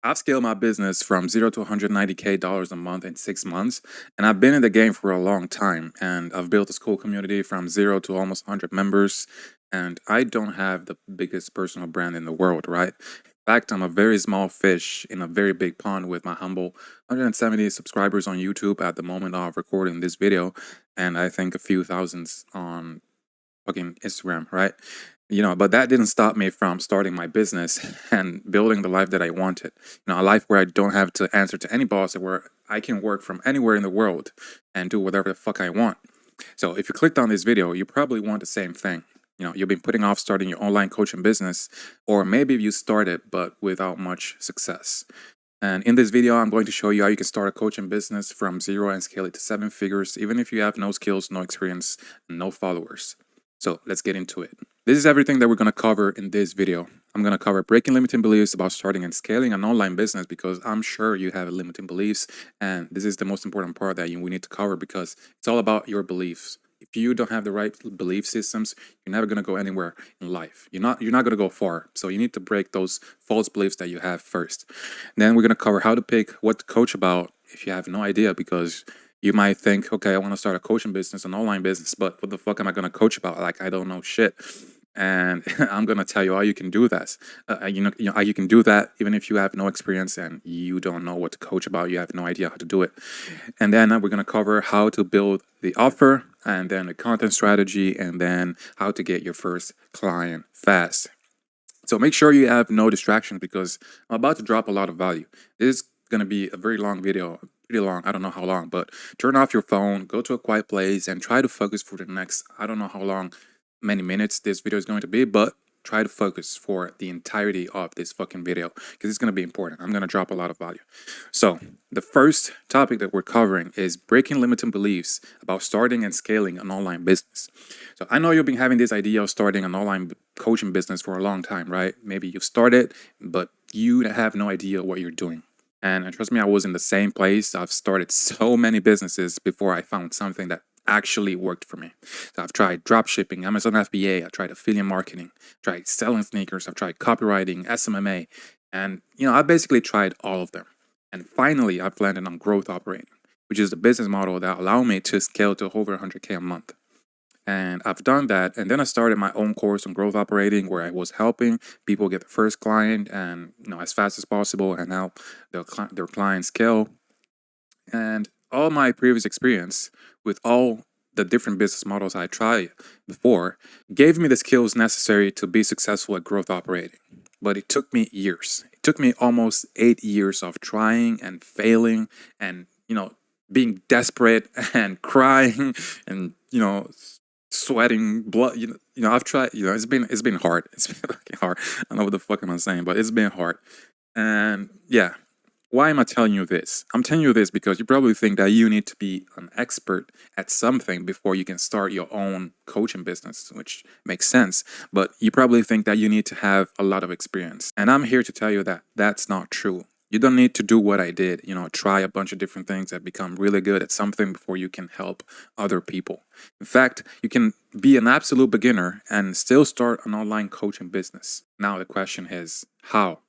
I've scaled my business from zero to 190K dollars a month in 6 months, and I've been in the game for a long time. And I've built a school community from zero to almost 100 members. And I don't have the biggest personal brand in the world, right? In fact, I'm a very small fish in a very big pond with my humble 170 subscribers on YouTube at the moment of recording this video, and I think a few thousands on fucking Instagram, right? But that didn't stop me from starting my business and building the life that I wanted. A life where I don't have to answer to any boss, and where I can work from anywhere in the world and do whatever the fuck I want. So if you clicked on this video, you probably want the same thing. You've been putting off starting your online coaching business, or maybe you started but without much success. And in this video, I'm going to show you how you can start a coaching business from zero and scale it to 7 figures, even if you have no skills, no experience, and no followers. So let's get into it. This is everything that we're going to cover in this video. I'm going to cover breaking limiting beliefs about starting and scaling an online business, because I'm sure you have limiting beliefs, and this is the most important part that we need to cover, because it's all about your beliefs. If you don't have the right belief systems, you're never going to go anywhere in life. You're not going to go far. So you need to break those false beliefs that you have first. And then we're going to cover how to pick what to coach about if you have no idea, because you might think, okay, I want to start a coaching business, an online business, but what the fuck am I going to coach about? Like, I don't know shit. And I'm going to tell you how you can do that. How you can do that even if you have no experience and you don't know what to coach about. You have no idea how to do it. And then we're going to cover how to build the offer, and then the content strategy, and then how to get your first client fast. So make sure you have no distractions, because I'm about to drop a lot of value. This is going to be a very long video, pretty long. I don't know how long, but turn off your phone, go to a quiet place, and try to focus for the next, I don't know how long, many minutes this video is going to be, but try to focus for the entirety of this fucking video, because it's going to be important. I'm going to drop a lot of value. So the first topic that we're covering is breaking limiting beliefs about starting and scaling an online business. So I know you've been having this idea of starting an online coaching business for a long time, right? Maybe you've started, but you have no idea what you're doing. And trust me, I was in the same place. I've started so many businesses before I found something that actually worked for me. So I've tried drop shipping, Amazon FBA, I tried affiliate marketing, tried selling sneakers, I've tried copywriting, SMMA, and I basically tried all of them. And finally, I've landed on growth operating, which is the business model that allowed me to scale to over 100K a month. And I've done that. And then I started my own course on growth operating, where I was helping people get the first client and as fast as possible, and now their clients scale. And all my previous experience with all the different business models I tried before gave me the skills necessary to be successful at growth operating. But it took me years. It took me almost 8 years of trying and failing, and being desperate and crying and sweating blood. I've tried. It's been hard. It's been fucking hard. I don't know what the fuck am I saying, but it's been hard. And yeah, why am I telling you this? I'm telling you this because you probably think that you need to be an expert at something before you can start your own coaching business, which makes sense. But you probably think that you need to have a lot of experience. And I'm here to tell you that that's not true. You don't need to do what I did, try a bunch of different things and become really good at something before you can help other people. In fact, you can be an absolute beginner and still start an online coaching business. Now the question is, how?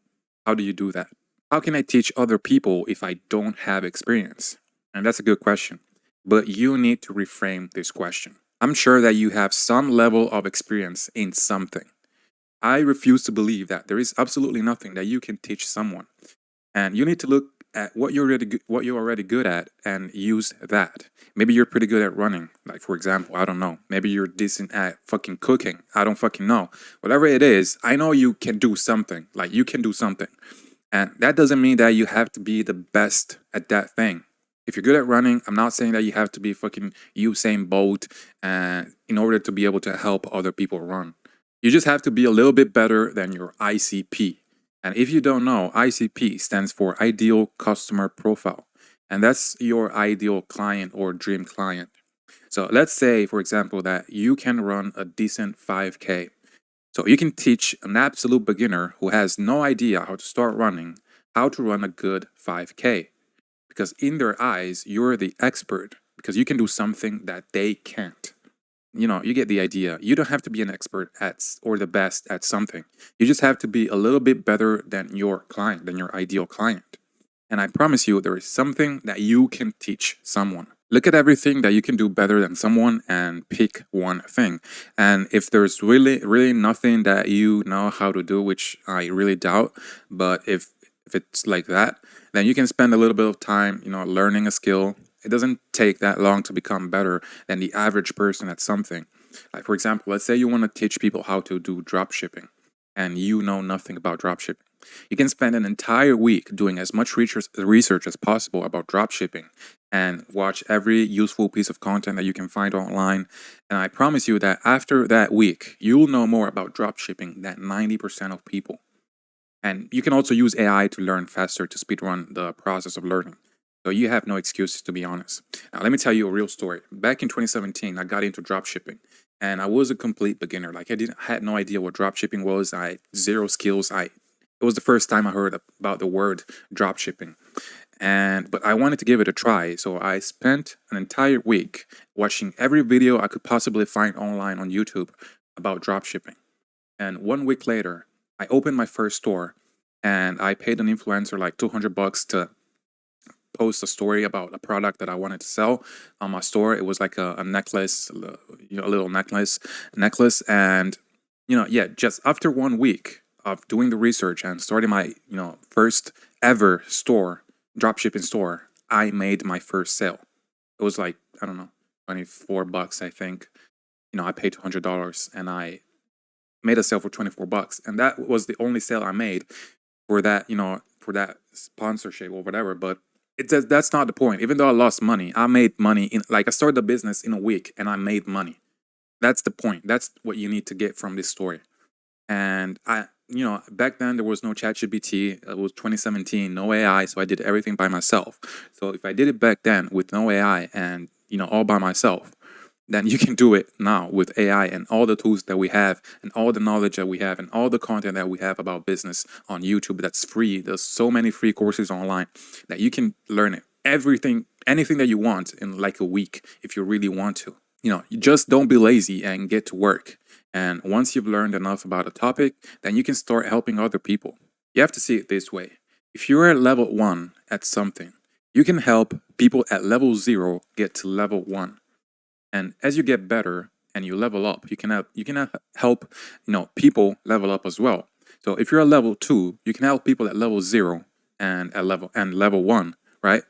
How do you do that? How can I teach other people if I don't have experience? And that's a good question. But you need to reframe this question. I'm sure that you have some level of experience in something. I refuse to believe that there is absolutely nothing that you can teach someone. And you need to look at what you're already good at and use that. Maybe you're pretty good at running, like for example, I don't know. Maybe you're decent at fucking cooking. I don't fucking know. Whatever it is, I know you can do something. Like, you can do something. And that doesn't mean that you have to be the best at that thing. If you're good at running, I'm not saying that you have to be fucking Usain Bolt in order to be able to help other people run. You just have to be a little bit better than your ICP. And if you don't know, ICP stands for Ideal Customer Profile. And that's your ideal client or dream client. So let's say, for example, that you can run a decent 5K. So you can teach an absolute beginner who has no idea how to start running how to run a good 5K. Because in their eyes, you're the expert, because you can do something that they can't. You get the idea. You don't have to be an expert or the best at something. You just have to be a little bit better than your client, than your ideal client. And I promise you, there is something that you can teach someone. Look at everything that you can do better than someone and pick one thing. And if there's really nothing that you know how to do, which I really doubt, but if it's like that, then you can spend a little bit of time, learning a skill. It doesn't take that long to become better than the average person at something. Like, for example, let's say you want to teach people how to do drop shipping and you know nothing about drop shipping. You can spend an entire week doing as much research as possible about dropshipping and watch every useful piece of content that you can find online. And I promise you that after that week, you'll know more about dropshipping than 90% of people. And you can also use AI to learn faster to speedrun the process of learning. So you have no excuse, to be honest. Now, let me tell you a real story. Back in 2017, I got into dropshipping and I was a complete beginner. Like, had no idea what dropshipping was. I had zero skills. It was the first time I heard about the word dropshipping. But I wanted to give it a try, so I spent an entire week watching every video I could possibly find online on YouTube about dropshipping. And 1 week later, I opened my first store and I paid an influencer like $200 to post a story about a product that I wanted to sell on my store. It was like a necklace, a little necklace. And, yeah, just after 1 week of doing the research and starting my, first ever dropshipping store, I made my first sale. It was like, I don't know, $24, I think. I paid $200 and I made a sale for $24. And that was the only sale I made for that, for that sponsorship or whatever. But that's not the point. Even though I lost money, I made money I started the business in a week and I made money. That's the point. That's what you need to get from this story. And back then there was no ChatGPT. It was 2017, no AI, so I did everything by myself. So if I did it back then with no AI and all by myself, then you can do it now with AI and all the tools that we have and all the knowledge that we have and all the content that we have about business on YouTube that's free. There's so many free courses online that you can learn it. Anything that you want in like a week if you really want to. You just don't be lazy and get to work. And once you've learned enough about a topic, then you can start helping other people. You have to see it this way. If you're at level 1 at something, you can help people at level 0 get to level 1. And as you get better and you level up, you can help people level up as well. So if you're at level 2, you can help people at level 0 and level 1, right?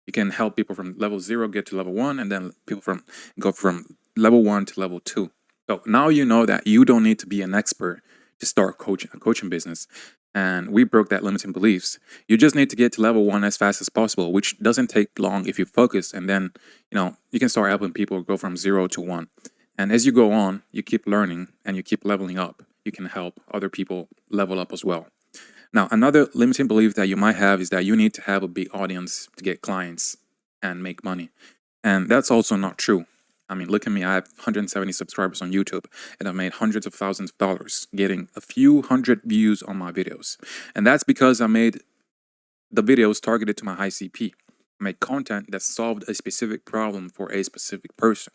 You can help people from level 0 get to level 1, and then people go from level 1 to level 2. So now you know that you don't need to be an expert to start a coaching business. And we broke that limiting beliefs. You just need to get to level 1 as fast as possible, which doesn't take long if you focus. And then, you can start helping people go from 0 to 1. And as you go on, you keep learning and you keep leveling up. You can help other people level up as well. Now, another limiting belief that you might have is that you need to have a big audience to get clients and make money. And that's also not true. I mean, look at me. I have 170 subscribers on YouTube, and I've made hundreds of thousands of dollars getting a few hundred views on my videos. And that's because I made the videos targeted to my high CP. I made content that solved a specific problem for a specific person.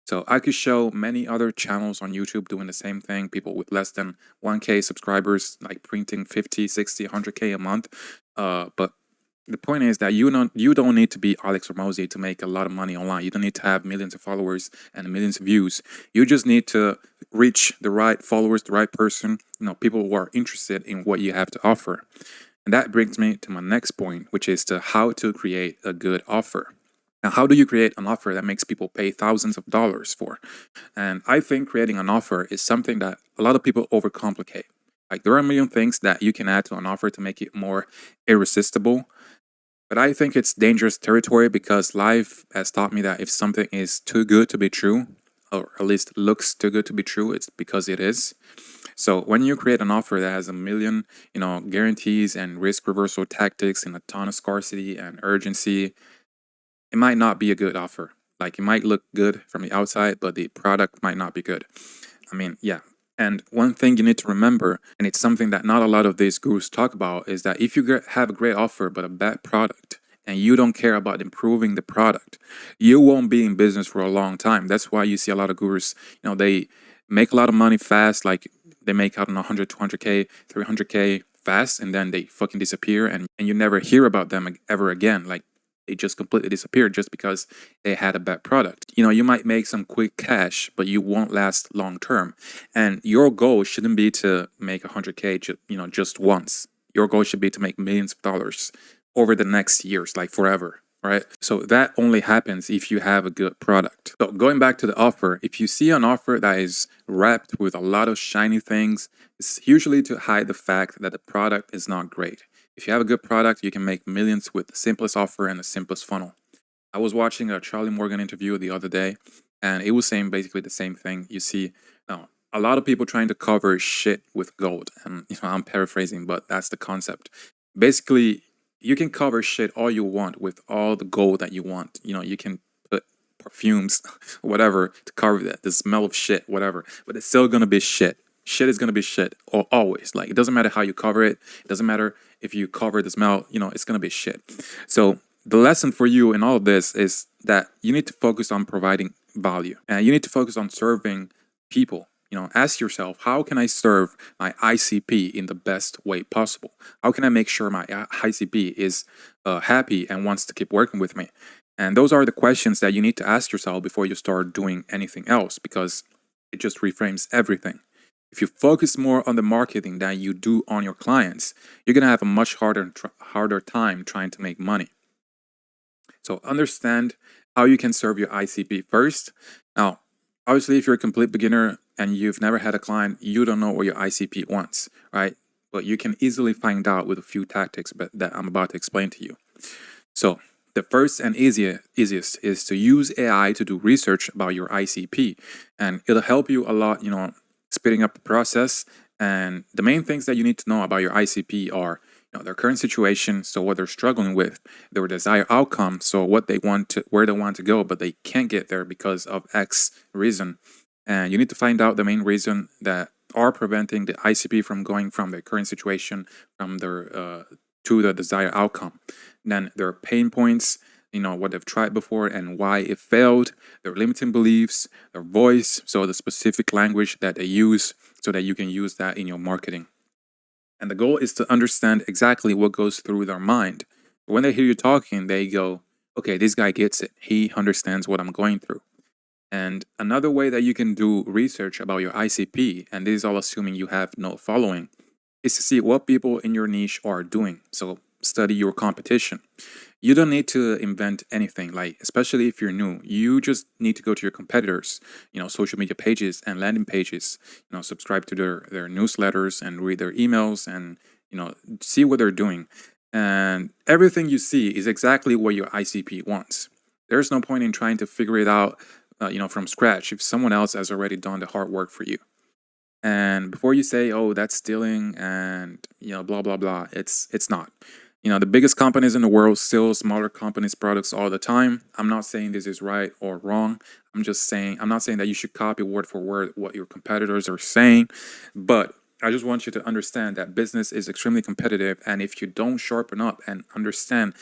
So I could show many other channels on YouTube doing the same thing, people with less than 1K subscribers, like printing 50, 60, 100K a month. But the point is that you don't need to be Alex Ramosi to make a lot of money online. You don't need to have millions of followers and millions of views. You just need to reach the right followers, the right person, people who are interested in what you have to offer. And that brings me to my next point, which is to how to create a good offer. Now, how do you create an offer that makes people pay thousands of dollars for? And I think creating an offer is something that a lot of people overcomplicate. Like, there are a million things that you can add to an offer to make it more irresistible. But I think it's dangerous territory because life has taught me that if something is too good to be true, or at least looks too good to be true, it's because it is. So when you create an offer that has a million, guarantees and risk reversal tactics and a ton of scarcity and urgency, it might not be a good offer. Like, it might look good from the outside, but the product might not be good. I mean, yeah. And one thing you need to remember, and it's something that not a lot of these gurus talk about, is that if you have a great offer but a bad product, and you don't care about improving the product, you won't be in business for a long time. That's why you see a lot of gurus, they make a lot of money fast, like they make out on 100, 200K, 300K fast, and then they fucking disappear, and you never hear about them ever again. Like they just completely disappeared just because they had a bad product. You might make some quick cash, but you won't last long term. And your goal shouldn't be to make 100K, just once. Your goal should be to make millions of dollars over the next years, like forever. Right. So that only happens if you have a good product. So going back to the offer, if you see an offer that is wrapped with a lot of shiny things, it's usually to hide the fact that the product is not great. If you have a good product, you can make millions with the simplest offer and the simplest funnel. I was watching a Charlie Morgan interview the other day, and it was saying basically the same thing. You see, now a lot of people trying to cover shit with gold, and I'm paraphrasing, but that's the concept. Basically, you can cover shit all you want with all the gold that you want. You can put perfumes, whatever, to cover that, the smell of shit, whatever, but it's still gonna be shit. Shit is gonna be shit, always. Like it doesn't matter how you cover it. It doesn't matter if you cover the smell. It's gonna be shit. So the lesson for you in all of this is that you need to focus on providing value, and you need to focus on serving people. Ask yourself, how can I serve my ICP in the best way possible? How can I make sure my ICP is happy and wants to keep working with me? And those are the questions that you need to ask yourself before you start doing anything else, because it just reframes everything. If you focus more on the marketing than you do on your clients, you're gonna have a much harder time trying to make money. So understand how you can serve your ICP first. Now, obviously, if you're a complete beginner and you've never had a client, you don't know what your ICP wants, right? But you can easily find out with a few tactics that I'm about to explain to you. So the first and easiest is to use AI to do research about your ICP, and it'll help you a lot, speeding up the process. And the main things that you need to know about your ICP are, their current situation, so what they're struggling with, their desired outcome, so what they want to, where they want to go, but they can't get there because of X reason. And you need to find out the main reason that are preventing the ICP from going from their current situation from their to the desired outcome. Then their pain points, what they've tried before and why it failed, their limiting beliefs, their voice, so the specific language that they use, so that you can use that in your marketing. And the goal is to understand exactly what goes through their mind. When they hear you talking, they go, okay, this guy gets it. He understands what I'm going through. And another way that you can do research about your ICP, and this is all assuming you have no following, is to see what people in your niche are doing. So study your competition. You don't need to invent anything, like especially if you're new. You just need to go to your competitors, social media pages and landing pages, subscribe to their newsletters and read their emails and, see what they're doing. And everything you see is exactly what your ICP wants. There's no point in trying to figure it out, from scratch if someone else has already done the hard work for you. And before you say, "Oh, that's stealing," and blah blah blah, it's not. The biggest companies in the world steal smaller companies' products all the time. I'm not saying this is right or wrong. I'm not saying that you should copy word for word what your competitors are saying, but I just want you to understand that business is extremely competitive, and if you don't sharpen up and understand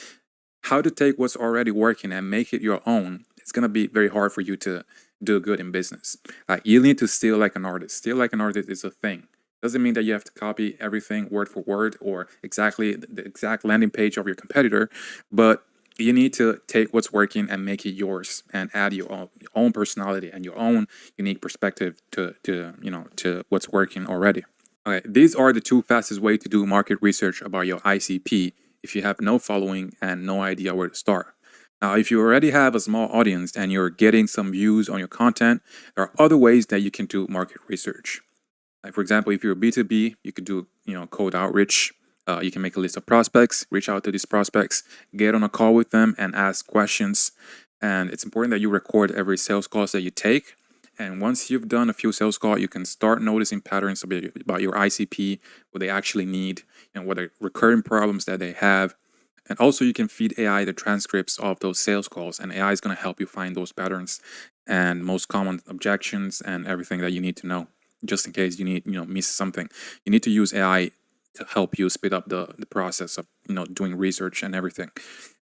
how to take what's already working and make it your own, it's gonna be very hard for you to do good in business. Like you need to steal like an artist. Steal like an artist is a thing. Doesn't mean that you have to copy everything word for word or exactly the exact landing page of your competitor, but you need to take what's working and make it yours and add your own personality and your own unique perspective to what's working already. Okay, these are the two fastest way to do market research about your ICP if you have no following and no idea where to start. Now, if you already have a small audience and you're getting some views on your content, there are other ways that you can do market research. Like for example, if you're B2B, you could do cold outreach. You can make a list of prospects, reach out to these prospects, get on a call with them, and ask questions. And it's important that you record every sales call that you take. And once you've done a few sales calls, you can start noticing patterns about your ICP, what they actually need, and what are recurring problems that they have. And also, you can feed AI the transcripts of those sales calls, and AI is going to help you find those patterns and most common objections and everything that you need to know, just in case you need, miss something. You need to use AI to help you speed up the process of doing research and everything.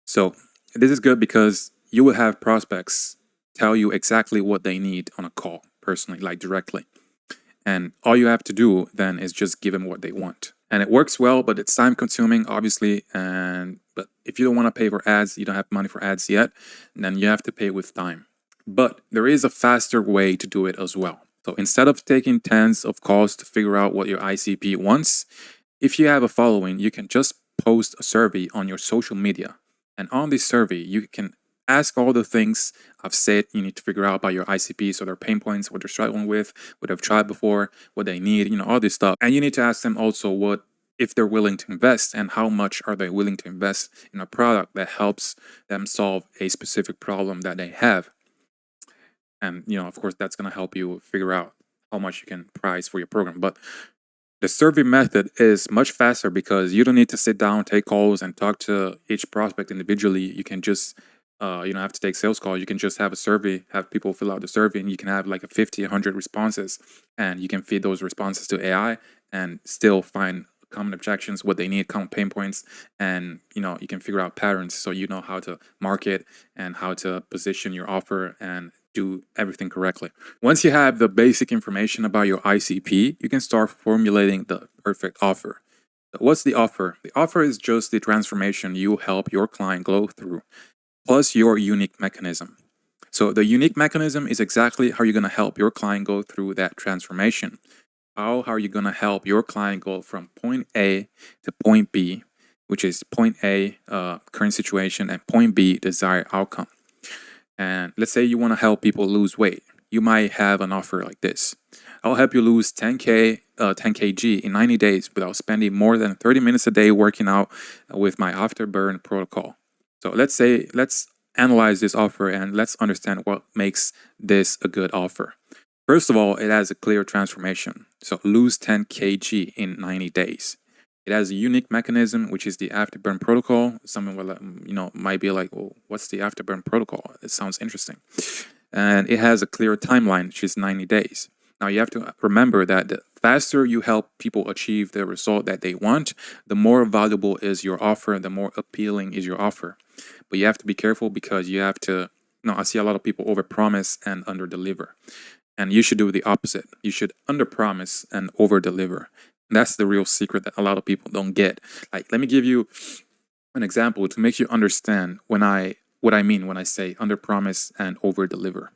So this is good because you will have prospects tell you exactly what they need on a call personally, like directly. And all you have to do then is just give them what they want. And it works well, but it's time consuming, obviously. And but if you don't want to pay for ads, you don't have money for ads yet, then you have to pay with time. But there is a faster way to do it as well. So instead of taking tens of calls to figure out what your ICP wants, if you have a following, you can just post a survey on your social media. And on this survey, you can ask all the things I've said you need to figure out about your ICP, so their pain points, what they're struggling with, what they've tried before, what they need, all this stuff. And you need to ask them also what if they're willing to invest and how much are they willing to invest in a product that helps them solve a specific problem that they have. And of course, that's going to help you figure out how much you can price for your program. But the survey method is much faster because you don't need to sit down, take calls, and talk to each prospect individually. You can just, you don't have to take sales calls. You can just have a survey, have people fill out the survey, and you can have like a 50, 100 responses, and you can feed those responses to AI and still find common objections, what they need, common pain points, and you can figure out patterns so you know how to market and how to position your offer and do everything correctly. Once you have the basic information about your ICP, you can start formulating the perfect offer. But what's the offer? The offer is just the transformation you help your client go through, plus your unique mechanism. So the unique mechanism is exactly how you're going to help your client go through that transformation. How are you going to help your client go from point A to point B, which is point A, current situation, and point B, desired outcome. And let's say you want to help people lose weight. You might have an offer like this. I'll help you lose 10 kg in 90 days without spending more than 30 minutes a day working out with my afterburn protocol. So let's analyze this offer and let's understand what makes this a good offer. First of all, it has a clear transformation. So lose 10 kg in 90 days. It has a unique mechanism, which is the afterburn protocol. Someone will, might be like, "Well, what's the afterburn protocol? It sounds interesting." And it has a clear timeline, which is 90 days. Now, you have to remember that the faster you help people achieve the result that they want, the more valuable is your offer, the more appealing is your offer. But you have to be careful because you have to, I see a lot of people overpromise and underdeliver. And you should do the opposite. You should underpromise and overdeliver. That's the real secret that a lot of people don't get. Like, let me give you an example to make you understand what I mean when I say underpromise and overdeliver.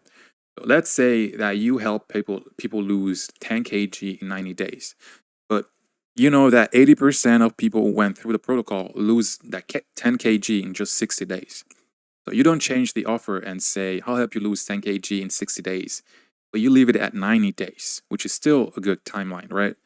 So let's say that you help people lose 10 kg in 90 days, but you know that 80% of people who went through the protocol lose that 10 kg in just 60 days. So you don't change the offer and say, "I'll help you lose 10 kg in 60 days," but you leave it at 90 days, which is still a good timeline, right?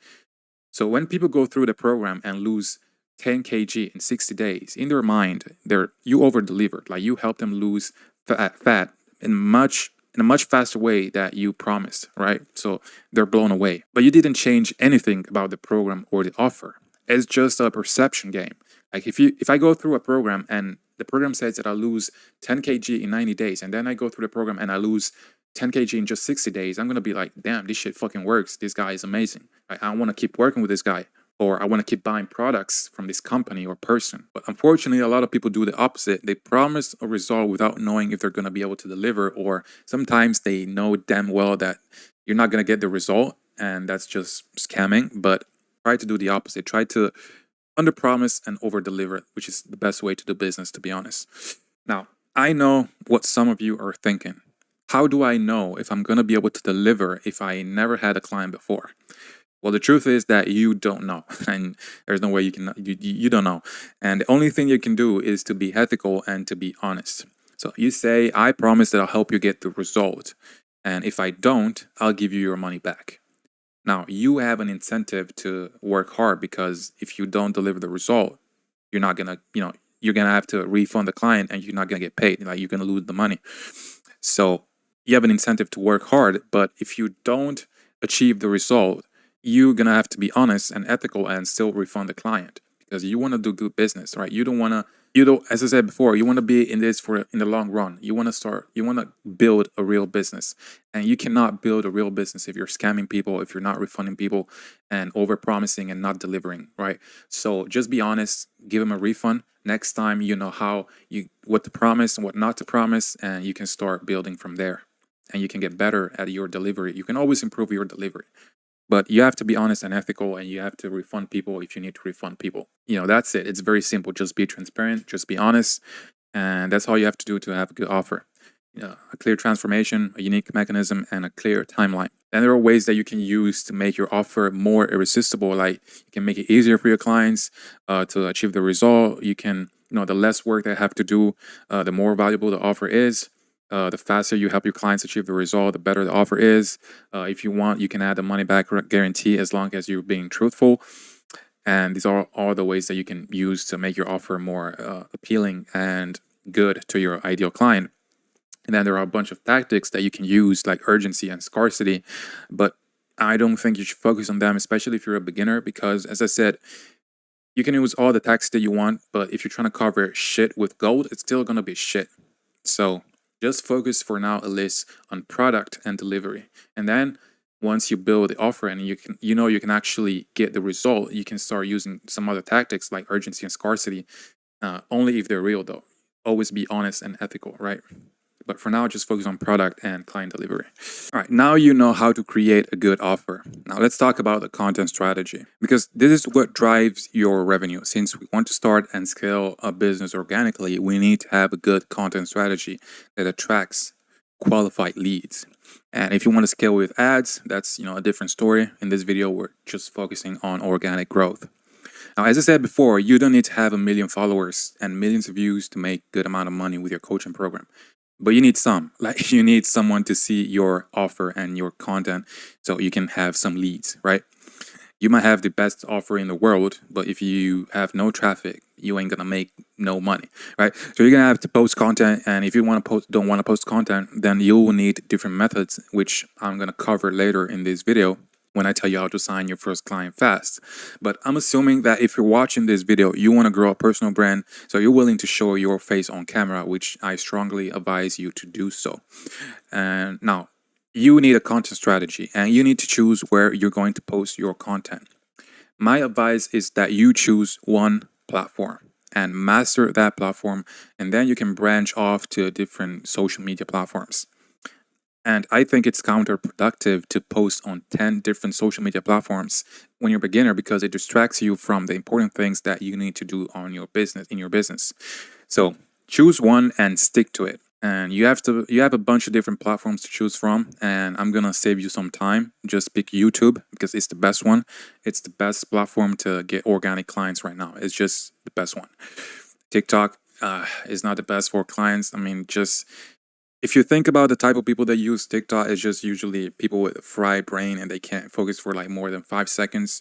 So when people go through the program and lose 10 kg in 60 days, in their mind, you over-delivered. Like, you help them lose fat in a much faster way that you promised, right? So they're blown away. But you didn't change anything about the program or the offer. It's just a perception game. Like, if I go through a program and the program says that I lose 10 kg in 90 days, and then I go through the program and I lose 10 kg in just 60 days, I'm going to be like, "Damn, this shit fucking works. This guy is amazing. I want to keep working with this guy, or I want to keep buying products from this company or person." But unfortunately, a lot of people do the opposite. They promise a result without knowing if they're going to be able to deliver, or sometimes they know damn well that you're not going to get the result, and that's just scamming. But try to do the opposite. Try to underpromise and overdeliver, which is the best way to do business, to be honest. Now, I know what some of you are thinking. How do I know if I'm going to be able to deliver if I never had a client before? Well, the truth is that you don't know, and there's no way you don't know. And the only thing you can do is to be ethical and to be honest. So you say, "I promise that I'll help you get the result. And if I don't, I'll give you your money back." Now, you have an incentive to work hard because if you don't deliver the result, you're not going to, you're going to have to refund the client and you're not going to get paid. Like, you're going to lose the money. So you have an incentive to work hard, but if you don't achieve the result, you're going to have to be honest and ethical and still refund the client because you want to do good business, right? You don't want to, you don't, as I said before, you want to be in this for in the long run. You want to start, you want to build a real business, and you cannot build a real business if you're scamming people, if you're not refunding people, and over promising and not delivering, right? So just be honest, give them a refund. Next time, you know how you, what to promise and what not to promise, and you can start building from there. And you can get better at your delivery. You can always improve your delivery, but you have to be honest and ethical, and you have to refund people if you need to refund people. You know, that's it. It's very simple. Just be transparent, just be honest, and that's all you have to do to have a good offer. You know, a clear transformation, a unique mechanism, and a clear timeline. And there are ways that you can use to make your offer more irresistible. Like you can make it easier for your clients to achieve the result. You can, you know, the less work they have to do, the more valuable the offer is. The faster you help your clients achieve the result, the better the offer is. If you want, you can add a money back guarantee as long as you're being truthful. And these are all the ways that you can use to make your offer more appealing and good to your ideal client. And then there are a bunch of tactics that you can use, like urgency and scarcity. But I don't think you should focus on them, especially if you're a beginner, because as I said, you can use all the tactics that you want, but if you're trying to cover shit with gold, it's still going to be shit. So just focus for now at least on product and delivery. And then once you build the offer and you can, you know, you can actually get the result, you can start using some other tactics like urgency and scarcity, only if they're real though. Always be honest and ethical, right? But for now, just focus on product and client delivery. All right, now you know how to create a good offer. Now let's talk about the content strategy, because this is what drives your revenue. Since we want to start and scale a business organically, we need to have a good content strategy that attracts qualified leads. And if you want to scale with ads, that's, you know, a different story. In this video, we're just focusing on organic growth. Now, as I said before, you don't need to have 1 million followers and millions of views to make good amount of money with your coaching program. But you need some, like you need someone to see your offer and your content so you can have some leads, right? You might have the best offer in the world, but if you have no traffic, you ain't gonna make no money, right? So you're gonna have to post content, and if you want to post, don't want to post content, then you will need different methods, which I'm gonna cover later in this video when I tell you how to sign your first client fast. But I'm assuming that if you're watching this video, you want to grow a personal brand, so you're willing to show your face on camera, which I strongly advise you to do so. And now, you need a content strategy, and you need to choose where you're going to post your content. My advice is that you choose one platform and master that platform, and then you can branch off to different social media platforms. And I think it's counterproductive to post on 10 different social media platforms when you're a beginner, because it distracts you from the important things that you need to do on your business, in your business. So choose one and stick to it. And you have a bunch of different platforms to choose from, and I'm gonna save you some time. Just pick YouTube because it's the best one. It's the best platform to get organic clients right now. It's just the best one. TikTok is not the best for clients. I mean, just if you think about the type of people that use TikTok, it's just usually people with a fried brain and they can't focus for like more than 5 seconds.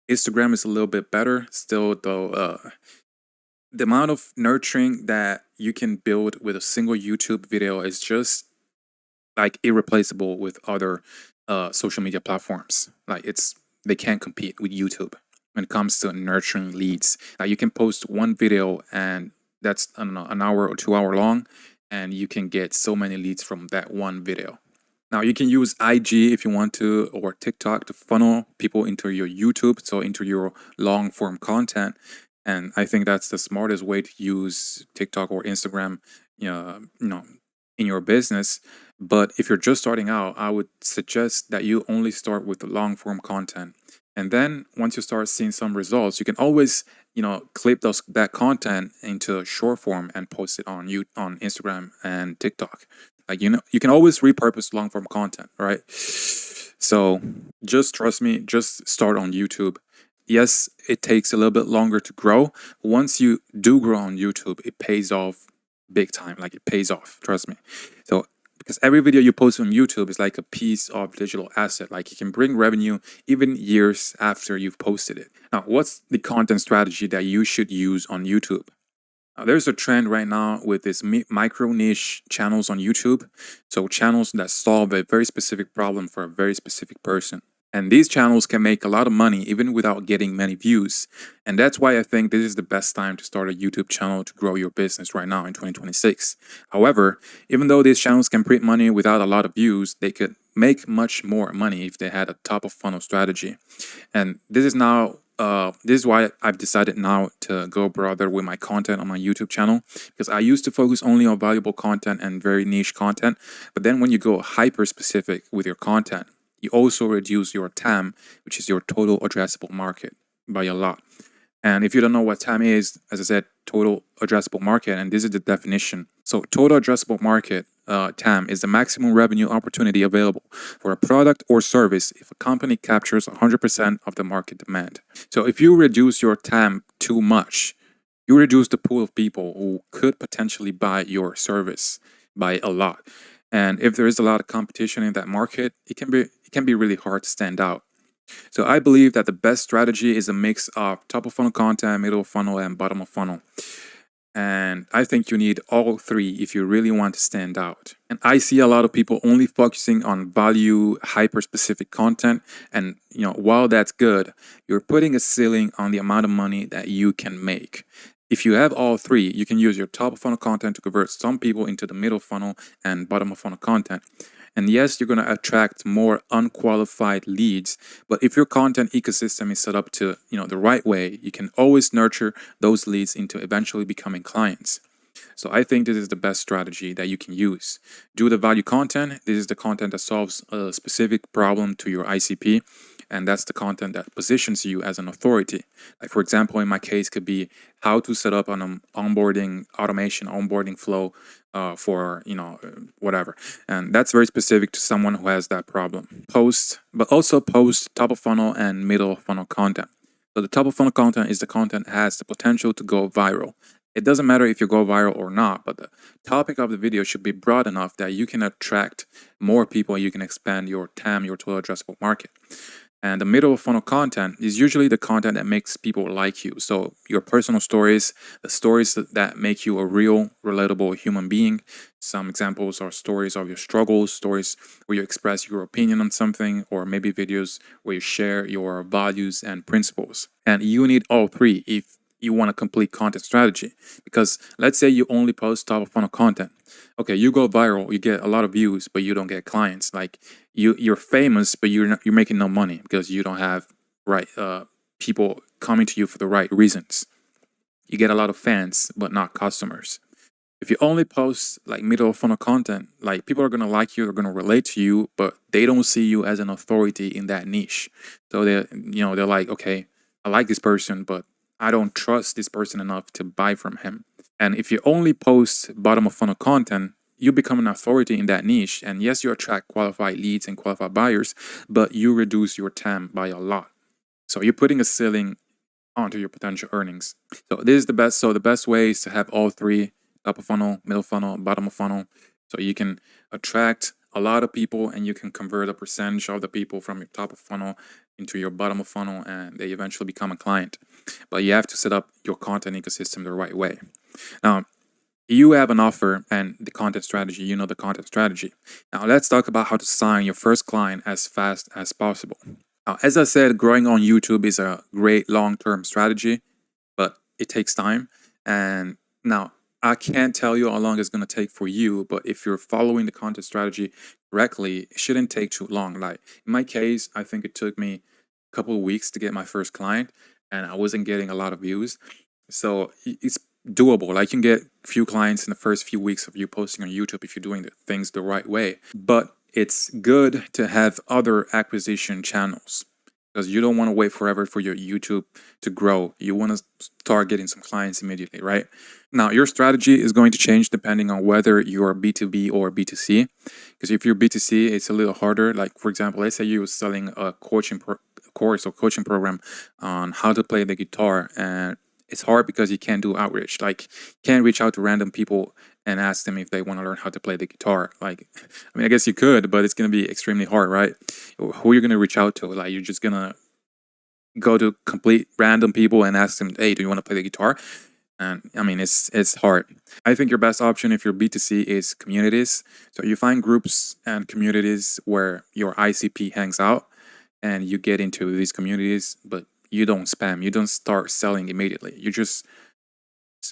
Instagram is a little bit better still, though. The amount of nurturing that you can build with a single YouTube video is just like irreplaceable with other social media platforms. Like they can't compete with YouTube when it comes to nurturing leads. Like you can post one video and that's, I don't know, an hour or 2 hour long, and you can get so many leads from that one video. Now you can use IG if you want to, or TikTok, to funnel people into your YouTube, so into your long form content. And I think that's the smartest way to use TikTok or Instagram, in your business. But if you're just starting out, I would suggest that you only start with the long form content. And then once you start seeing some results, you can always, clip that content into a short form and post it on on Instagram and TikTok. Like, you can always repurpose long form content, right? So just trust me, just start on YouTube. Yes, it takes a little bit longer to grow. Once you do grow on YouTube, it pays off big time. Like, it pays off, trust me. So because every video you post on YouTube is like a piece of digital asset. Like, it can bring revenue even years after you've posted it. Now, what's the content strategy that you should use on YouTube? There's a trend right now with this micro niche channels on YouTube. So channels that solve a very specific problem for a very specific person. And these channels can make a lot of money even without getting many views. And that's why I think this is the best time to start a YouTube channel to grow your business right now in 2026. However, even though these channels can print money without a lot of views, they could make much more money if they had a top of funnel strategy. And this is why I've decided now to go broader with my content on my YouTube channel, because I used to focus only on valuable content and very niche content. But then when you go hyper specific with your content, you also reduce your TAM, which is your total addressable market, by a lot. And if you don't know what TAM is, as I said, total addressable market, and this is the definition. So total addressable market, TAM, is the maximum revenue opportunity available for a product or service if a company captures 100% of the market demand. So if you reduce your TAM too much, you reduce the pool of people who could potentially buy your service by a lot. And if there is a lot of competition in that market, it can be really hard to stand out. So I believe that the best strategy is a mix of top of funnel content, middle of funnel, and bottom of funnel. And I think you need all three if you really want to stand out. And I see a lot of people only focusing on value, hyper specific content. And while that's good, you're putting a ceiling on the amount of money that you can make. If you have all three, you can use your top of funnel content to convert some people into the middle funnel and bottom of funnel content. And yes, you're going to attract more unqualified leads, but if your content ecosystem is set up to, the right way, you can always nurture those leads into eventually becoming clients. So I think this is the best strategy that you can use. Do the value content. This is the content that solves a specific problem to your ICP. And that's the content that positions you as an authority. Like, for example, in my case, could be how to set up an onboarding automation, onboarding flow for, whatever. And that's very specific to someone who has that problem. But also post top of funnel and middle of funnel content. So the top of funnel content is the content that has the potential to go viral. It doesn't matter if you go viral or not, but the topic of the video should be broad enough that you can attract more people and you can expand your TAM, your total addressable market. And the middle of funnel content is usually the content that makes people like you. So your personal stories, the stories that make you a real, relatable human being. Some examples are stories of your struggles, stories where you express your opinion on something, or maybe videos where you share your values and principles. And you need all three if you want a complete content strategy. Because let's say you only post top of funnel content. Okay, you go viral, you get a lot of views, but you don't get clients. Like you're famous, but you're making no money because you don't have people coming to you for the right reasons. You get a lot of fans, but not customers. If you only post like middle of funnel content, like people are gonna like you, they're gonna relate to you, but they don't see you as an authority in that niche. So they're like, okay, I like this person, but I don't trust this person enough to buy from him. And if you only post bottom of funnel content, you become an authority in that niche. And yes, you attract qualified leads and qualified buyers, but you reduce your TAM by a lot. So you're putting a ceiling onto your potential earnings. So this is the best. So the best way is to have all three: top of funnel, middle funnel, bottom of funnel. So you can attract a lot of people and you can convert a percentage of the people from your top of funnel into your bottom of funnel, and they eventually become a client. But you have to set up your content ecosystem the right way. Now, you have an offer and the content strategy, the content strategy. Now, let's talk about how to sign your first client as fast as possible. Now, as I said, growing on YouTube is a great long-term strategy, but it takes time. And now, I can't tell you how long it's going to take for you, but if you're following the content strategy correctly, it shouldn't take too long. Like in my case, I think it took me a couple of weeks to get my first client, and I wasn't getting a lot of views. So it's doable. Like you can get a few clients in the first few weeks of you posting on YouTube if you're doing the things the right way. But it's good to have other acquisition channels because you don't want to wait forever for your YouTube to grow. You want to start getting some clients immediately, right? Now, your strategy is going to change depending on whether you're B2B or B2C. Because if you're B2C, it's a little harder. Like, for example, let's say you're selling a course or coaching program on how to play the guitar, and it's hard because you can't do outreach. Like, you can't reach out to random people and ask them if they want to learn how to play the guitar. Like, I mean, I guess you could, but it's going to be extremely hard, right? Who you're going to reach out to? Like, you're just going to go to complete random people and ask them, hey, do you want to play the guitar? And I mean, it's hard. I think your best option if you're B2C is communities. So you find groups and communities where your ICP hangs out. and you get into these communities, but you don't spam, you don't start selling immediately. You just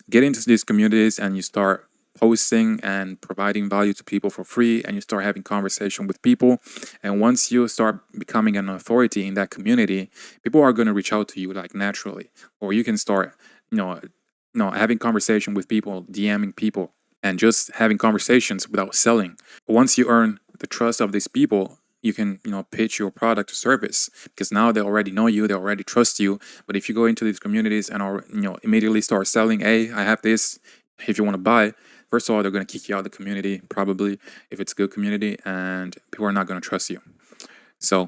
get into these communities and you start posting and providing value to people for free, and you start having conversation with people. And once you start becoming an authority in that community, people are going to reach out to you like naturally. Or you can start, you know having conversation with people, DMing people, and just having conversations without selling. Once you earn the trust of these people, you can, pitch your product or service, because now they already know you, they already trust you. But if you go into these communities and immediately start selling, hey, I have this, if you want to buy, first of all, they're going to kick you out of the community, probably, if it's a good community, and people are not going to trust you. So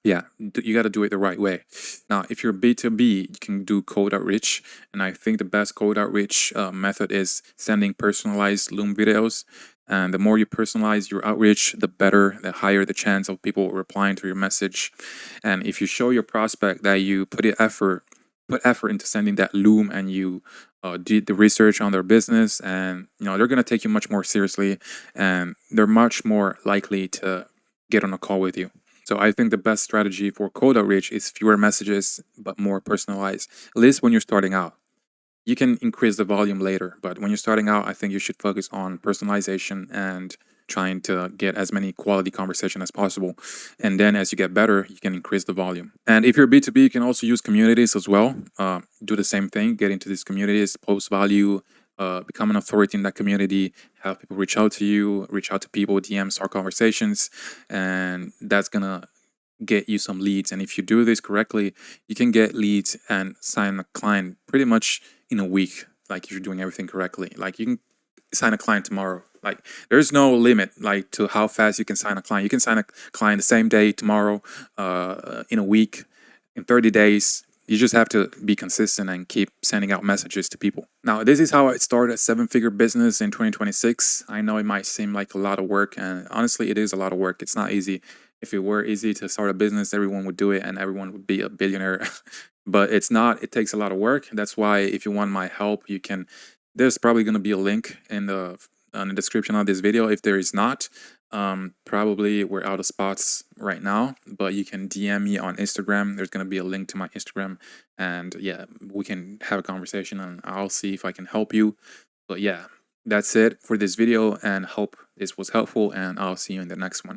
yeah, you got to do it the right way. Now, if you're B2B, you can do cold outreach. And I think the best cold outreach method is sending personalized Loom videos. And the more you personalize your outreach, the better, the higher the chance of people replying to your message. And if you show your prospect that you put effort into sending that Loom, and you did the research on their business, and they're going to take you much more seriously, and they're much more likely to get on a call with you. So I think the best strategy for cold outreach is fewer messages but more personalized, at least when you're starting out. You can increase the volume later, but when you're starting out, I think you should focus on personalization and trying to get as many quality conversation as possible. And then as you get better, you can increase the volume. And if you're B2B, you can also use communities as well. Do the same thing, get into these communities, post value, become an authority in that community, have people reach out to you, reach out to people, DM, start conversations, and that's gonna get you some leads. And if you do this correctly, you can get leads and sign a client pretty much in a week. Like if you're doing everything correctly, like you can sign a client tomorrow. Like there's no limit like to how fast you can sign a client. You can sign a client the same day, tomorrow, in a week, in 30 days. You just have to be consistent and keep sending out messages to people. Now, this is how I started a seven-figure business in 2026. I know it might seem like a lot of work, and honestly, it is a lot of work. It's not easy. If it were easy to start a business, everyone would do it and everyone would be a billionaire. But it's not. It takes a lot of work. That's why if you want my help, you can. There's probably going to be a link in the description of this video. If there is not, probably we're out of spots right now, but you can DM me on Instagram. There's going to be a link to my Instagram, and yeah, we can have a conversation and I'll see if I can help you. But yeah, that's it for this video, and hope this was helpful, and I'll see you in the next one.